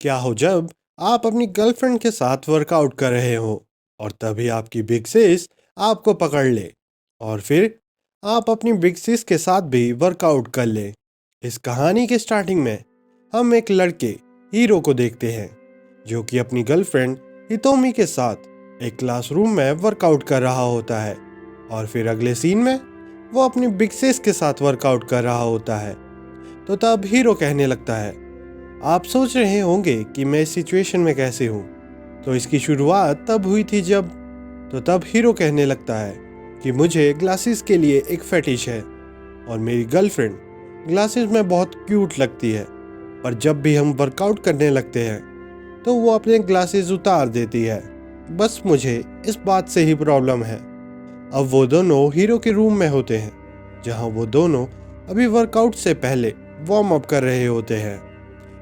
क्या हो जब आप अपनी गर्लफ्रेंड के साथ वर्कआउट कर रहे हो और तभी आपकी बिग सिस आपको पकड़ ले और फिर आप अपनी बिग सिस के साथ भी वर्कआउट कर ले। इस कहानी के स्टार्टिंग में हम एक लड़के हीरो को देखते हैं जो कि अपनी गर्लफ्रेंड हितोमी के साथ एक क्लासरूम में वर्कआउट कर रहा होता है और फिर अगले सीन में वो अपनी बिग सिस के साथ वर्कआउट कर रहा होता है। तो तब हीरो कहने लगता है, आप सोच रहे होंगे कि मैं इस सिचुएशन में कैसे हूँ। तो इसकी शुरुआत तब हुई थी जब तब हीरो कहने लगता है कि मुझे ग्लासेस के लिए एक फेटिश है और मेरी गर्लफ्रेंड ग्लासेस में बहुत क्यूट लगती है, पर जब भी हम वर्कआउट करने लगते हैं तो वो अपने ग्लासेस उतार देती है। बस मुझे इस बात से ही प्रॉब्लम है। अब वो दोनों हीरो के रूम में होते हैं जहाँ वो दोनों अभी वर्कआउट से पहले वार्म अप कर रहे होते हैं,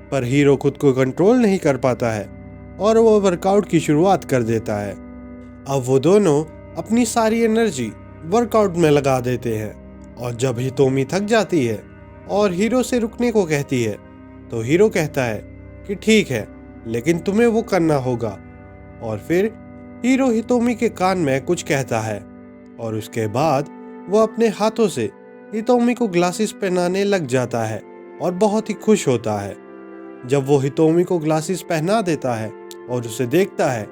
पर हीरो खुद को कंट्रोल नहीं कर पाता है और वो वर्कआउट की शुरुआत कर देता है। अब वो दोनों अपनी सारी एनर्जी वर्कआउट में लगा देते हैं और जब हितोमी थक जाती है और हीरो से रुकने को कहती है तो हीरो कहता है कि ठीक है, लेकिन तुम्हें वो करना होगा। और फिर हीरो हितोमी के कान में कुछ कहता है और उसके बाद वो अपने हाथों से हितोमी को ग्लासेस पहनाने लग जाता है और बहुत ही खुश होता है। जब वो हितोमी को ग्लासेस पहना देता है और उसे देखता है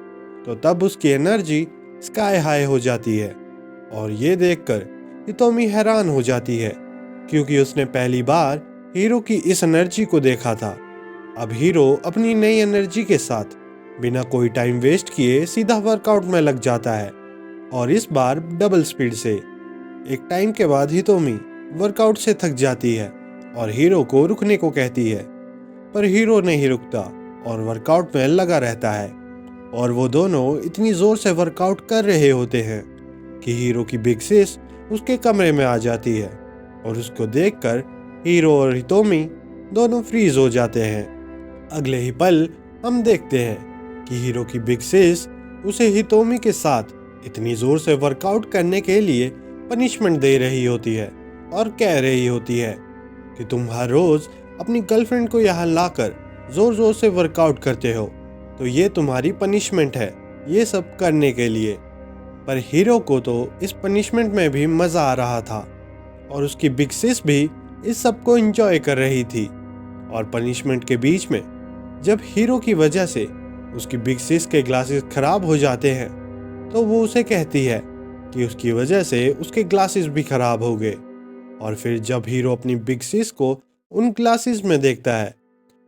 तो तब उसकी एनर्जी स्काई हाई हो जाती है और ये देखकर हितोमी हैरान हो जाती है क्योंकि उसने पहली बार हीरो की इस एनर्जी को देखा था। अब हीरो अपनी नई एनर्जी के साथ बिना कोई टाइम वेस्ट किए सीधा वर्कआउट में लग जाता है और इस बार डबल स्पीड से। एक टाइम के बाद हितोमी वर्कआउट से थक जाती है और हीरो को रुकने को कहती है, पर हीरो नहीं रुकता और वर्कआउट में लगा रहता है और वो दोनों इतनी जोर से वर्कआउट कर रहे होते हैं कि हीरो की बिग सिस उसके कमरे में आ जाती है और उसको देखकर हीरो और हितोमी दोनों फ्रीज हो जाते हैं। अगले ही पल हम देखते हैं कि हीरो की बिग सिस उसे हितोमी के साथ इतनी जोर से वर्कआउट करने के लिए पनिशमेंट दे रही होती है और कह रही होती है कि तुम हर रोज अपनी गर्लफ्रेंड को यहाँ लाकर जोर जोर से वर्कआउट करते हो, तो ये तुम्हारी पनिशमेंट है ये सब करने के लिए। पर हीरो को तो इस पनिशमेंट में भी मज़ा आ रहा था और उसकी बिग सिस भी इस सब को एंजॉय कर रही थी। और पनिशमेंट के बीच में जब हीरो की वजह से उसकी बिग सिस के ग्लासेस खराब हो जाते हैं तो वो उसे कहती है कि उसकी वजह से उसके ग्लासेस भी खराब हो गए। और फिर जब हीरो अपनी बिग सिस को उन ग्लासेस में देखता है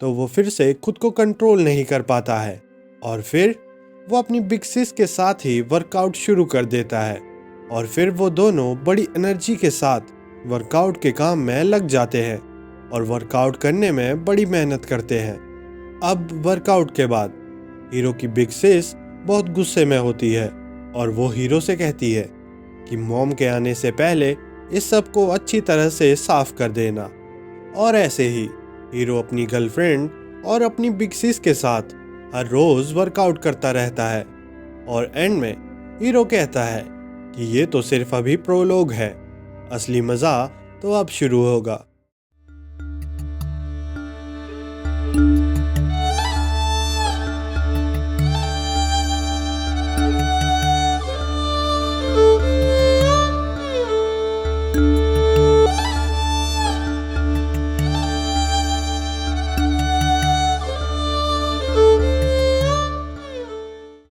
तो वो फिर से खुद को कंट्रोल नहीं कर पाता है और फिर वो अपनी बिग सिस के साथ ही वर्कआउट शुरू कर देता है और फिर वो दोनों बड़ी एनर्जी के साथ वर्कआउट के काम में लग जाते हैं और वर्कआउट करने में बड़ी मेहनत करते हैं। अब वर्कआउट के बाद हीरो की बिग सिस बहुत गुस्से में होती है और वो हीरो से कहती है कि मॉम के आने से पहले इस सब को अच्छी तरह से साफ कर देना। और ऐसे ही हीरो अपनी गर्लफ्रेंड और अपनी बिग सिस के साथ हर रोज वर्कआउट करता रहता है और एंड में हीरो कहता है कि ये तो सिर्फ अभी प्रोलोग है, असली मज़ा तो अब शुरू होगा।